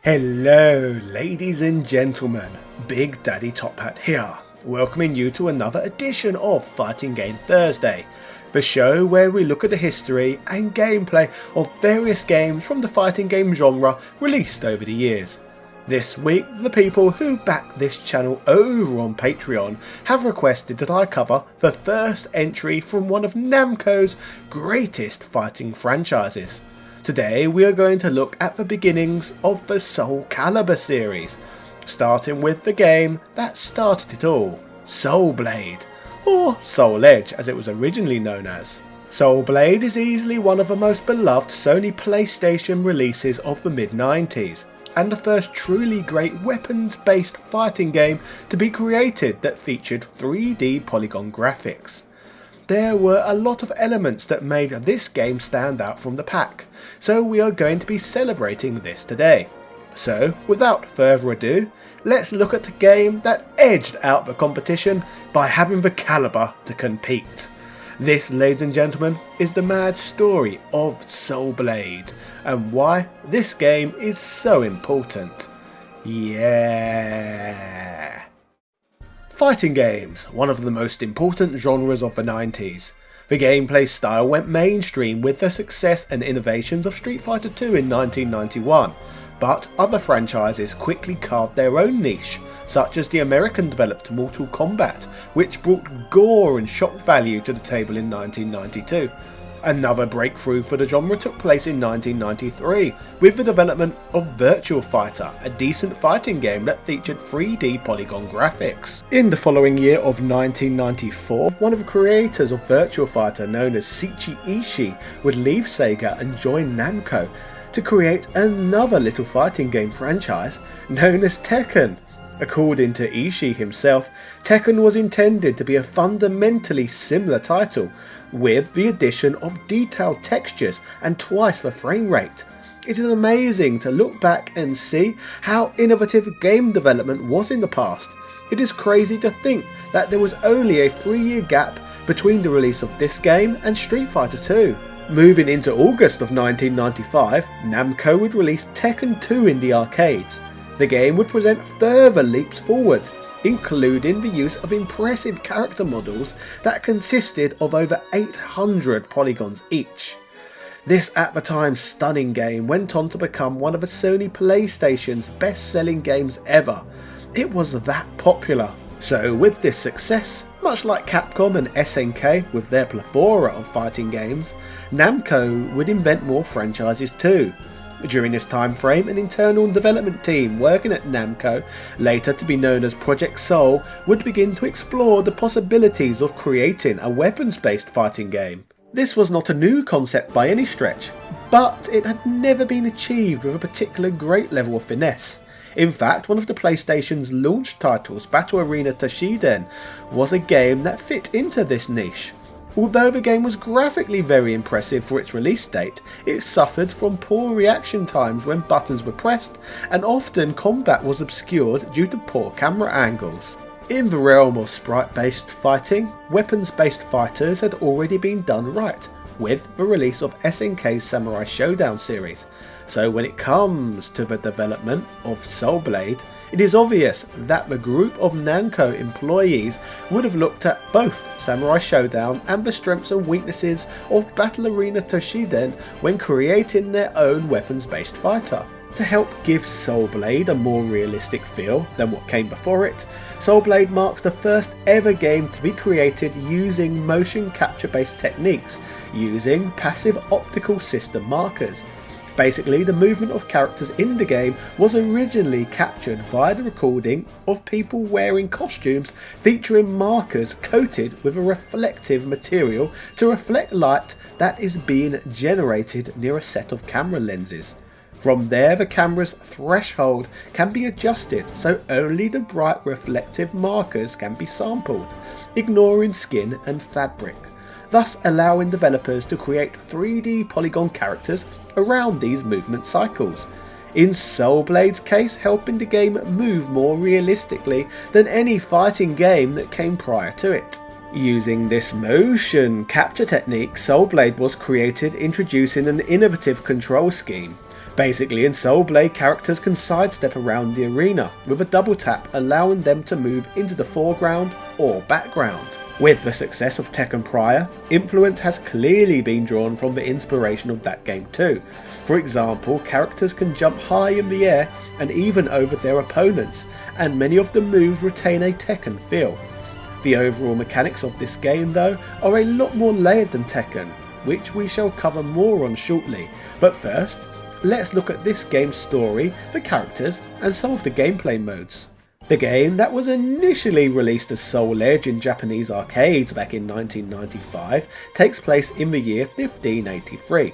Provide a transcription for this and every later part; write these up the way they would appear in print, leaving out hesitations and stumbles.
Hello ladies and gentlemen, Big Daddy Top Hat here, welcoming you to another edition of Fighting Game Thursday, the show where we look at the history and gameplay of various games from the fighting game genre released over the years. This week, the people who back this channel over on Patreon have requested that I cover the first entry from one of Namco's greatest fighting franchises. Today we are going to look at the beginnings of the Soul Calibur series, starting with the game that started it all, Soul Blade, or Soul Edge as it was originally known as. Soul Blade is easily one of the most beloved Sony Playstation releases of the mid-90s, and the first truly great weapons-based fighting game to be created that featured 3D polygon graphics. There were a lot of elements that made this game stand out from the pack, so we are going to be celebrating this today. So without further ado, let's look at a game that edged out the competition by having the caliber to compete. This, ladies and gentlemen, is the mad story of Soul Blade and why this game is so important. Yeah! Fighting games, one of the most important genres of the 90s. The gameplay style went mainstream with the success and innovations of Street Fighter II in 1991, but other franchises quickly carved their own niche, such as the American developed Mortal Kombat, which brought gore and shock value to the table in 1992. Another breakthrough for the genre took place in 1993 with the development of Virtua Fighter, a decent fighting game that featured 3D polygon graphics. In the following year of 1994, one of the creators of Virtua Fighter, known as Seiichi Ishii, would leave Sega and join Namco to create another little fighting game franchise known as Tekken. According to Ishii himself, Tekken was intended to be a fundamentally similar title, with the addition of detailed textures and twice the frame rate. It is amazing to look back and see how innovative game development was in the past. It is crazy to think that there was only a 3-year gap between the release of this game and Street Fighter II. Moving into August of 1995, Namco would release Tekken 2 in the arcades. The game would present further leaps forward, including the use of impressive character models that consisted of over 800 polygons each. This at the time stunning game went on to become one of the Sony Playstation's best-selling games ever. It was that popular. So with this success, much like Capcom and SNK with their plethora of fighting games, Namco would invent more franchises too. During this time frame, an internal development team working at Namco, later to be known as Project Soul, would begin to explore the possibilities of creating a weapons-based fighting game. This was not a new concept by any stretch, but it had never been achieved with a particular great level of finesse. In fact, one of the PlayStation's launch titles, Battle Arena Toshiden, was a game that fit into this niche. Although the game was graphically very impressive for its release date, it suffered from poor reaction times when buttons were pressed, and often combat was obscured due to poor camera angles. In the realm of sprite-based fighting, weapons-based fighters had already been done right, with the release of SNK's Samurai Showdown series. So when it comes to the development of Soul Blade, it is obvious that the group of Namco employees would have looked at both Samurai Showdown and the strengths and weaknesses of Battle Arena Toshiden when creating their own weapons-based fighter. To help give Soul Blade a more realistic feel than what came before it, Soul Blade marks the first ever game to be created using motion capture based techniques, using passive optical system markers. Basically, the movement of characters in the game was originally captured via the recording of people wearing costumes featuring markers coated with a reflective material to reflect light that is being generated near a set of camera lenses. From there, the camera's threshold can be adjusted so only the bright reflective markers can be sampled, ignoring skin and fabric, thus allowing developers to create 3D polygon characters around these movement cycles. In Soul Blade's case, helping the game move more realistically than any fighting game that came prior to it. Using this motion capture technique, Soul Blade was created, introducing an innovative control scheme. Basically, in Soul Blade, characters can sidestep around the arena with a double tap, allowing them to move into the foreground or background. With the success of Tekken prior, influence has clearly been drawn from the inspiration of that game too. For example, characters can jump high in the air and even over their opponents, and many of the moves retain a Tekken feel. The overall mechanics of this game though are a lot more layered than Tekken, which we shall cover more on shortly, but first, let's look at this game's story, the characters, and some of the gameplay modes. The game that was initially released as Soul Edge in Japanese arcades back in 1995 takes place in the year 1583.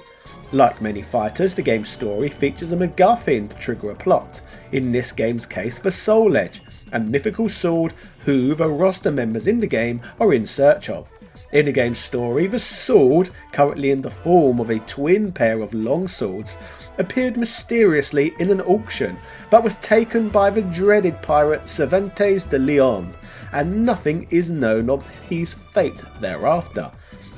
Like many fighters, the game's story features a MacGuffin to trigger a plot, in this game's case the Soul Edge, a mythical sword who the roster members in the game are in search of. In the game's story, the sword, currently in the form of a twin pair of long swords, appeared mysteriously in an auction, but was taken by the dreaded pirate Cervantes de Leon, and nothing is known of his fate thereafter.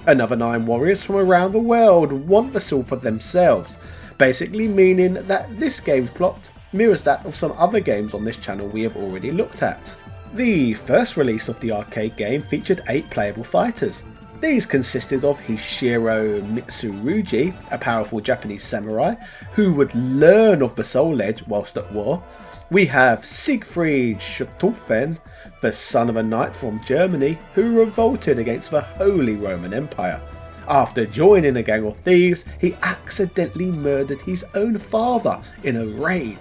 Another 9 warriors from around the world want the sword for themselves, basically meaning that this game's plot mirrors that of some other games on this channel we have already looked at. The first release of the arcade game featured 8 playable fighters. These consisted of Hishiro Mitsurugi, a powerful Japanese samurai, who would learn of the Soul Edge whilst at war. We have Siegfried Schottofen, the son of a knight from Germany, who revolted against the Holy Roman Empire. After joining a gang of thieves, he accidentally murdered his own father in a raid.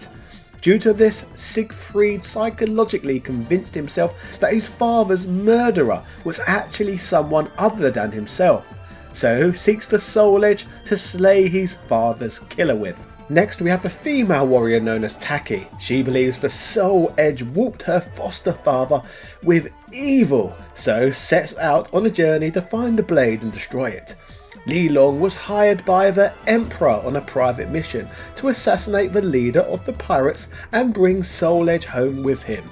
Due to this, Siegfried psychologically convinced himself that his father's murderer was actually someone other than himself, so seeks the Soul Edge to slay his father's killer with. Next we have the female warrior known as Taki. She believes the Soul Edge warped her foster father with evil, so sets out on a journey to find the blade and destroy it. Li Long was hired by the Emperor on a private mission to assassinate the leader of the pirates and bring Soul Edge home with him,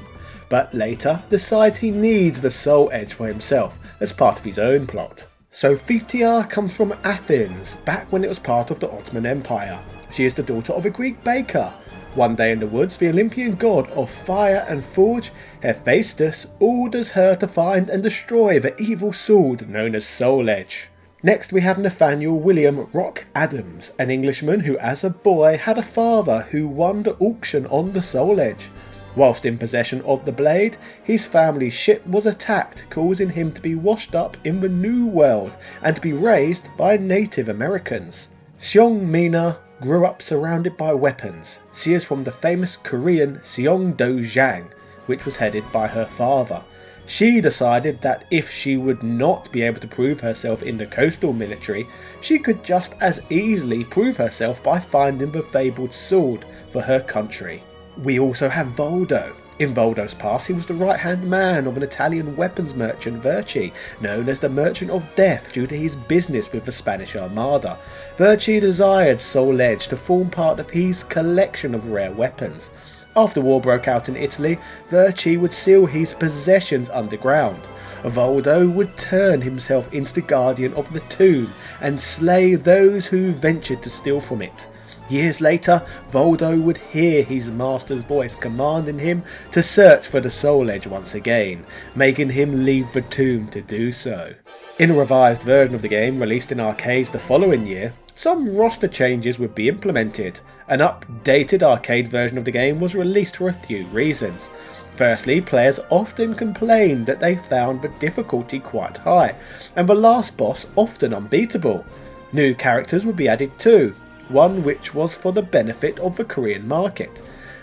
but later decides he needs the Soul Edge for himself as part of his own plot. Sophia comes from Athens, back when it was part of the Ottoman Empire. She is the daughter of a Greek baker. One day in the woods, the Olympian god of fire and forge, Hephaestus, orders her to find and destroy the evil sword known as Soul Edge. Next we have Nathaniel William Rock Adams, an Englishman who as a boy had a father who won the auction on the Soul Edge. Whilst in possession of the blade, his family's ship was attacked, causing him to be washed up in the New World and to be raised by Native Americans. Seong Mina grew up surrounded by weapons. She is from the famous Korean Seongdo-jang, which was headed by her father. She decided that if she would not be able to prove herself in the coastal military, she could just as easily prove herself by finding the fabled sword for her country. We also have Voldo. In Voldo's past, he was the right-hand man of an Italian weapons merchant Virchi, known as the Merchant of Death due to his business with the Spanish Armada. Virchi desired Soul Edge to form part of his collection of rare weapons. After war broke out in Italy, Virchi would seal his possessions underground. Voldo would turn himself into the guardian of the tomb and slay those who ventured to steal from it. Years later, Voldo would hear his master's voice commanding him to search for the Soul Edge once again, making him leave the tomb to do so. In a revised version of the game released in arcades the following year, some roster changes would be implemented. An updated arcade version of the game was released for a few reasons. Firstly, players often complained that they found the difficulty quite high, and the last boss often unbeatable. New characters would be added too, one which was for the benefit of the Korean market.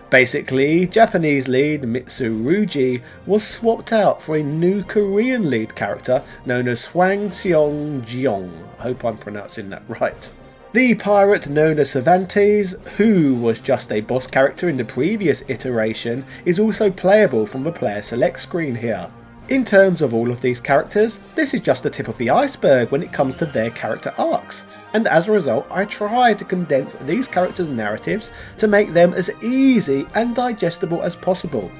Basically, Japanese lead Mitsurugi was swapped out for a new Korean lead character known as Hwang Seong-jeong. I hope I'm pronouncing that right. The pirate known as Cervantes, who was just a boss character in the previous iteration, is also playable from the player select screen here. In terms of all of these characters, this is just the tip of the iceberg when it comes to their character arcs, and as a result I try to condense these characters' narratives to make them as easy and digestible as possible.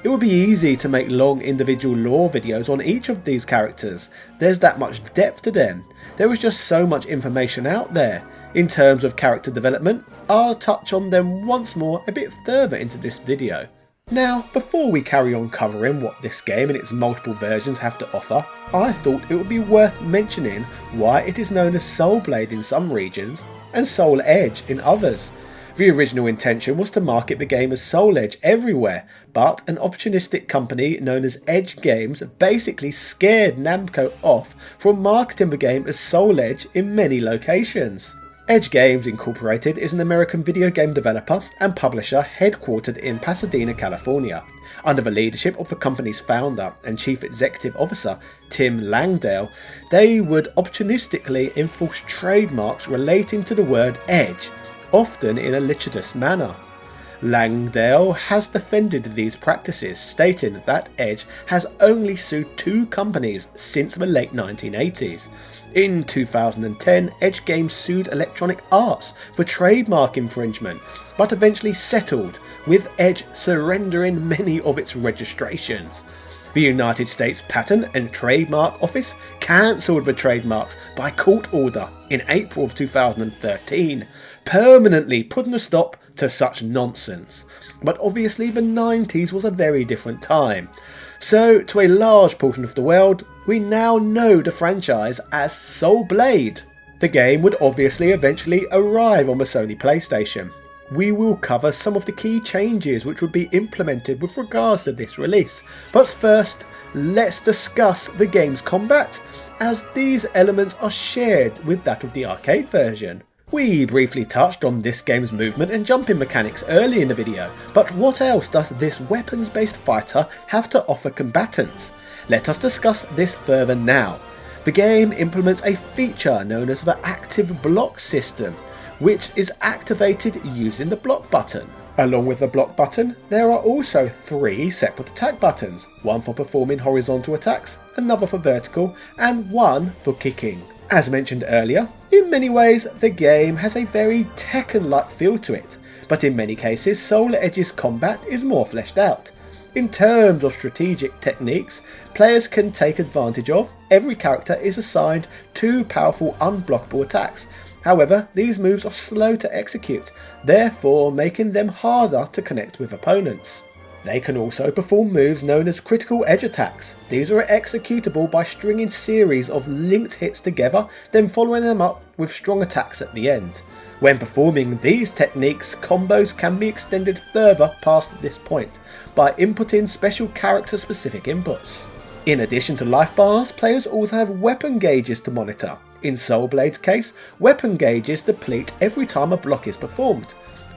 It would be easy to make long individual lore videos on each of these characters. There's that much depth to them. There is just so much information out there. In terms of character development, I'll touch on them once more a bit further into this video. Now, before we carry on covering what this game and its multiple versions have to offer, I thought it would be worth mentioning why it is known as Soul Blade in some regions and Soul Edge in others. The original intention was to market the game as Soul Edge everywhere, but an opportunistic company known as Edge Games basically scared Namco off from marketing the game as Soul Edge in many locations. Edge Games Incorporated is an American video game developer and publisher headquartered in Pasadena, California. Under the leadership of the company's founder and chief executive officer, Tim Langdale, they would opportunistically enforce trademarks relating to the word Edge, often in a litigious manner. Langdale has defended these practices, stating that Edge has only sued 2 companies since the late 1980s. In 2010, Edge Games sued Electronic Arts for trademark infringement, but eventually settled, with Edge surrendering many of its registrations. The United States Patent and Trademark Office cancelled the trademarks by court order in April of 2013, permanently putting a stop to such nonsense. But obviously the 90s was a very different time. So, to a large portion of the world, we now know the franchise as Soul Blade. The game would obviously eventually arrive on the Sony Playstation. We will cover some of the key changes which would be implemented with regards to this release, but first, let's discuss the game's combat, as these elements are shared with that of the arcade version. We briefly touched on this game's movement and jumping mechanics early in the video, but what else does this weapons-based fighter have to offer combatants? Let us discuss this further now. The game implements a feature known as the active block system, which is activated using the block button. Along with the block button, there are also 3 separate attack buttons, one for performing horizontal attacks, another for vertical, and one for kicking. As mentioned earlier, in many ways the game has a very Tekken-like feel to it, but in many cases Soul Edge's combat is more fleshed out. In terms of strategic techniques players can take advantage of, every character is assigned 2 powerful unblockable attacks. However, these moves are slow to execute, therefore making them harder to connect with opponents. They can also perform moves known as critical edge attacks. These are executable by stringing series of linked hits together, then following them up with strong attacks at the end. When performing these techniques, combos can be extended further past this point by inputting special character specific inputs. In addition to life bars, players also have weapon gauges to monitor. In Soul Blade's case, weapon gauges deplete every time a block is performed.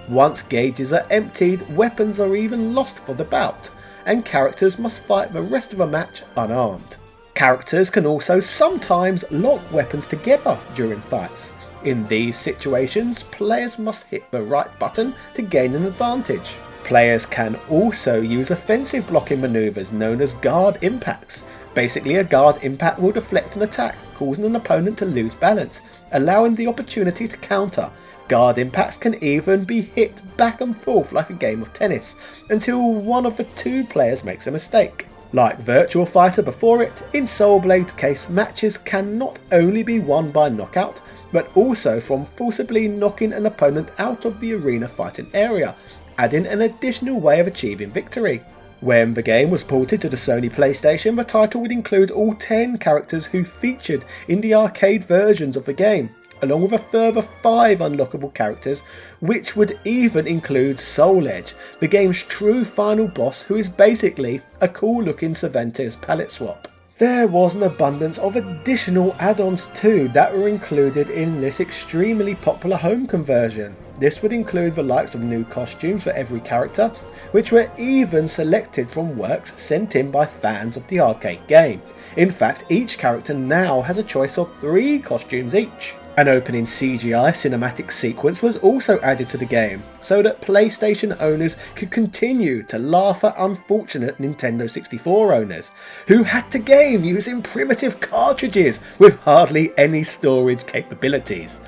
Once gauges are emptied, weapons are even lost for the bout, and characters must fight the rest of the match unarmed. Characters can also sometimes lock weapons together during fights. In these situations, players must hit the right button to gain an advantage. Players can also use offensive blocking maneuvers known as guard impacts. Basically, a guard impact will deflect an attack, causing an opponent to lose balance, allowing the opportunity to counter. Guard impacts can even be hit back and forth like a game of tennis, until one of the 2 players makes a mistake. Like Virtua Fighter before it, in Soul Blade's case matches can not only be won by knockout, but also from forcibly knocking an opponent out of the arena fighting area, adding an additional way of achieving victory. When the game was ported to the Sony Playstation, the title would include all 10 characters who featured in the arcade versions of the game, along with a further 5 unlockable characters, which would even include Soul Edge, the game's true final boss, who is basically a cool looking Cervantes palette swap. There was an abundance of additional add-ons too that were included in this extremely popular home conversion. This would include the likes of new costumes for every character, which were even selected from works sent in by fans of the arcade game. In fact, each character now has a choice of 3 costumes each. An opening CGI cinematic sequence was also added to the game, so that PlayStation owners could continue to laugh at unfortunate Nintendo 64 owners, who had to game using primitive cartridges with hardly any storage capabilities.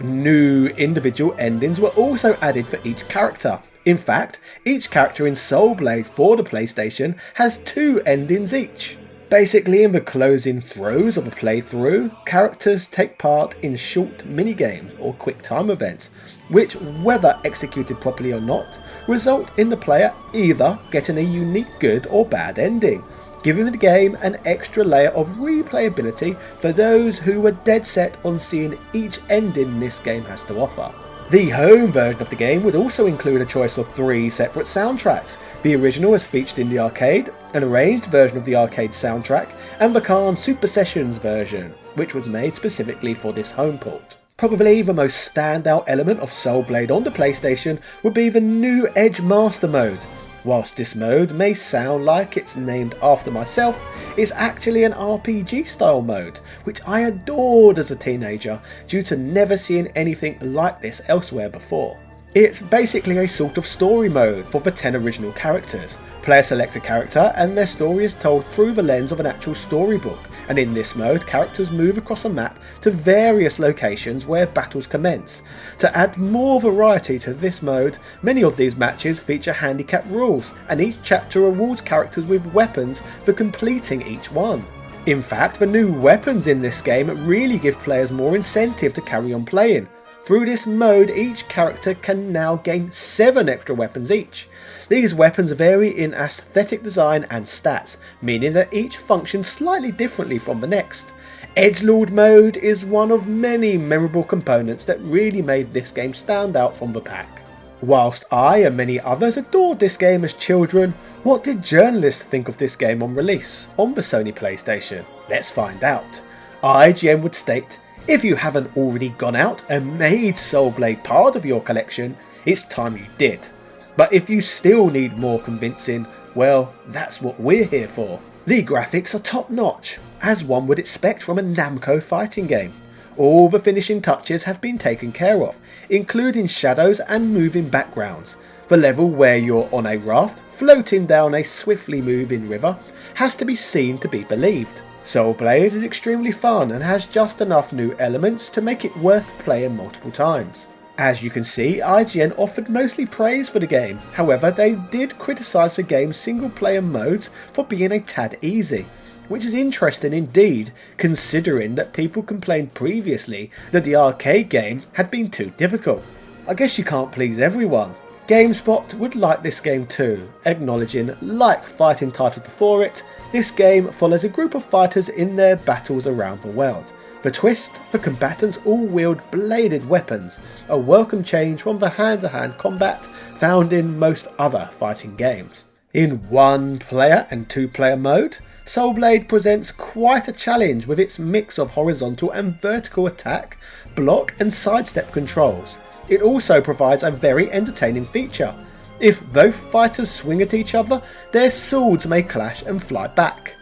New individual endings were also added for each character. In fact, each character in Soul Blade for the PlayStation has 2 endings each. Basically, in the closing throes of a playthrough, characters take part in short minigames or quick time events, which, whether executed properly or not, result in the player either getting a unique good or bad ending, giving the game an extra layer of replayability for those who were dead set on seeing each ending this game has to offer. The home version of the game would also include a choice of 3 separate soundtracks. The original is featured in the arcade, an arranged version of the arcade soundtrack, and the Khan Super Sessions version, which was made specifically for this home port. Probably the most standout element of Soul Blade on the PlayStation would be the new Edge Master mode. Whilst this mode may sound like it's named after myself, it's actually an RPG style mode, which I adored as a teenager due to never seeing anything like this elsewhere before. It's basically a sort of story mode for the 10 original characters. Players select a character and their story is told through the lens of an actual storybook, and in this mode characters move across a map to various locations where battles commence. To add more variety to this mode, many of these matches feature handicap rules, and each chapter rewards characters with weapons for completing each one. In fact, the new weapons in this game really give players more incentive to carry on playing. Through this mode, each character can now gain 7 extra weapons each. These weapons vary in aesthetic design and stats, meaning that each functions slightly differently from the next. Edgelord mode is one of many memorable components that really made this game stand out from the pack. Whilst I and many others adored this game as children, what did journalists think of this game on release on the Sony PlayStation? Let's find out. IGN would state, "If you haven't already gone out and made Soul Blade part of your collection, it's time you did. But if you still need more convincing, well, that's what we're here for." The graphics are top notch, as one would expect from a Namco fighting game. All the finishing touches have been taken care of, including shadows and moving backgrounds. The level where you're on a raft floating down a swiftly moving river has to be seen to be believed. Soul Blade is extremely fun and has just enough new elements to make it worth playing multiple times. As you can see, IGN offered mostly praise for the game, however they did criticise the game's single player modes for being a tad easy, which is interesting indeed considering that people complained previously that the arcade game had been too difficult. I guess you can't please everyone. GameSpot would like this game too, acknowledging, like fighting titles before it, this game follows a group of fighters in their battles around the world. The twist, the combatants all wield bladed weapons, a welcome change from the hand-to-hand combat found in most other fighting games. In 1-player and 2-player mode, Soul Blade presents quite a challenge with its mix of horizontal and vertical attack, block and sidestep controls. It also provides a very entertaining feature. If both fighters swing at each other, their swords may clash and fly back.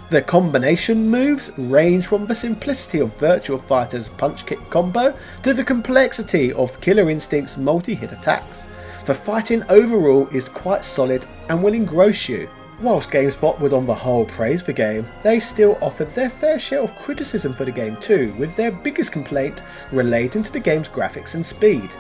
The combination moves range from the simplicity of Virtua Fighter's punch-kick combo to the complexity of Killer Instinct's multi-hit attacks. The fighting overall is quite solid and will engross you. Whilst GameSpot would on the whole praise the game, they still offered their fair share of criticism for the game too, with their biggest complaint relating to the game's graphics and speed.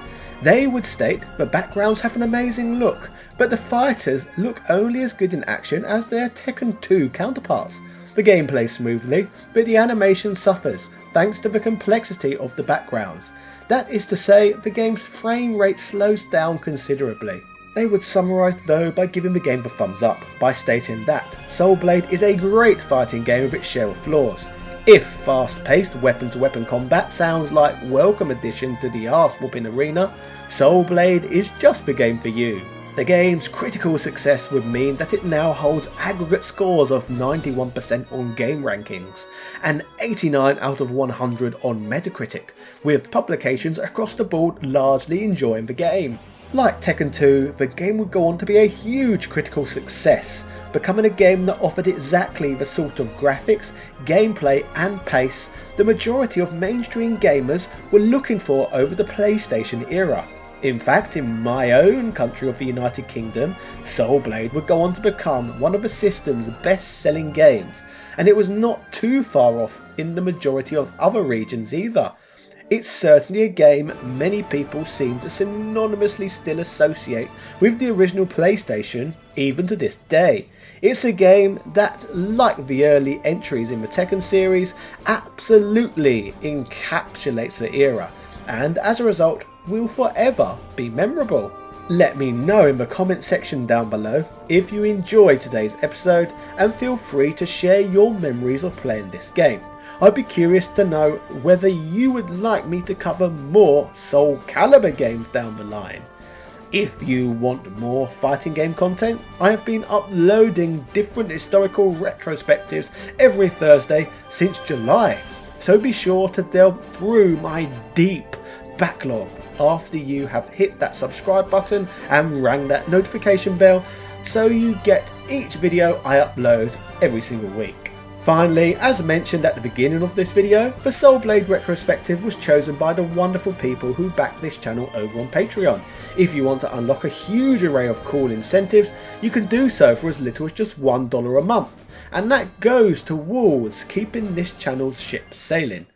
They would state the backgrounds have an amazing look, but the fighters look only as good in action as their Tekken 2 counterparts. The game plays smoothly, but the animation suffers thanks to the complexity of the backgrounds. That is to say, the game's frame rate slows down considerably. They would summarise though by giving the game the thumbs up, by stating that Soul Blade is a great fighting game with its share of flaws. If fast-paced weapon-to-weapon combat sounds like welcome addition to the arse-whooping arena, Soul Blade is just the game for you. The game's critical success would mean that it now holds aggregate scores of 91% on Game Rankings and 89 out of 100 on Metacritic, with publications across the board largely enjoying the game. Like Tekken 2, the game would go on to be a huge critical success, becoming a game that offered exactly the sort of graphics, gameplay and pace the majority of mainstream gamers were looking for over the PlayStation era. In fact, in my own country of the United Kingdom, Soul Blade would go on to become one of the system's best-selling games, and it was not too far off in the majority of other regions either. It's certainly a game many people seem to synonymously still associate with the original PlayStation, even to this day. It's a game that, like the early entries in the Tekken series, absolutely encapsulates the era, and as a result will forever be memorable. Let me know in the comment section down below if you enjoyed today's episode, and feel free to share your memories of playing this game. I'd be curious to know whether you would like me to cover more Soul Calibur games down the line. If you want more fighting game content, I have been uploading different historical retrospectives every Thursday since July, so be sure to delve through my deep backlog after you have hit that subscribe button and rang that notification bell so you get each video I upload every single week. Finally, as mentioned at the beginning of this video, the Soul Blade retrospective was chosen by the wonderful people who back this channel over on Patreon. If you want to unlock a huge array of cool incentives, you can do so for as little as just $1 a month, and that goes towards keeping this channel's ship sailing.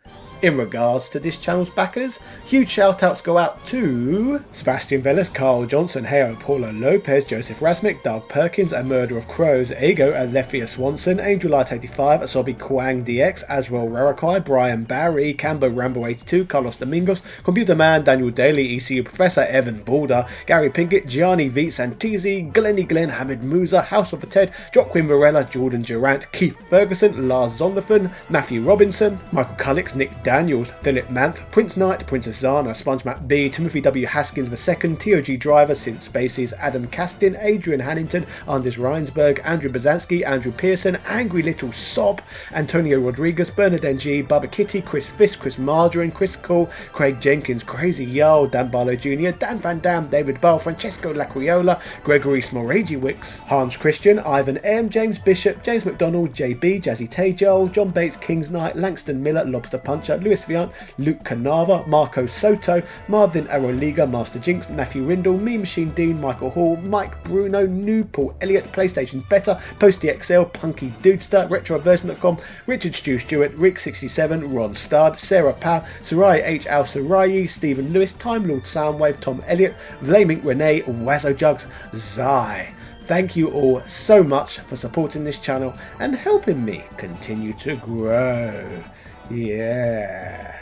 In regards to this channel's backers, huge shoutouts go out to Sebastian Velez, Carl Johnson, Heo, Paulo Lopez, Joseph Rasmick, Doug Perkins, A Murder of Crows, Ego, Alethea Swanson, Angel Light 85, Asobi Kwang DX, Aswell Rarakai, Brian Barry, Camber Rambo 82, Carlos Domingos, Computer Man, Daniel Daly, ECU Professor, Evan Balder, Gary Pinkett, Gianni Viets and TZ, Glenny Glenn, Hamid Musa, House of the Ted, Joaquin Varela, Jordan Durant, Keith Ferguson, Lars Zondervan, Matthew Robinson, Michael Cullix, Nick Daniels, Philip Manth, Prince Knight, Princess Zana, SpongeMat B, Timothy W. Haskins II, TOG Driver, Synth Spaces, Adam Castin, Adrian Hannington, Anders Reinsberg, Andrew Bazansky, Andrew Pearson, Angry Little Sob, Antonio Rodriguez, Bernard NG, Bubba Kitty, Chris Fisk, Chris Margarine, Chris Cole, Craig Jenkins, Crazy Yarl, Dan Barlow Jr., Dan Van Dam, David Bell, Francesco Lacriola, Gregory Smoragiewicz, Hans Christian, Ivan M, James Bishop, James McDonald, JB, Jazzy Tajol, John Bates, Kings Knight, Langston Miller, Lobster Puncher, Luis Viant, Luke Canava, Marco Soto, Marvin Aroliga, Master Jinx, Matthew Rindle, Me Machine Dean, Michael Hall, Mike Bruno, New Paul Elliott, PlayStation Better, Posty XL, Punky Dudester, RetroVersion.com, Richard Stu Stewart, Rick67, Ron Studd, Sarah Pow, Sarai H. Al Sarayi, Stephen Lewis, Time Lord Soundwave, Tom Elliott, Vlaming Renee, Wazzo Jugs, Zai. Thank you all so much for supporting this channel and helping me continue to grow. Yeah.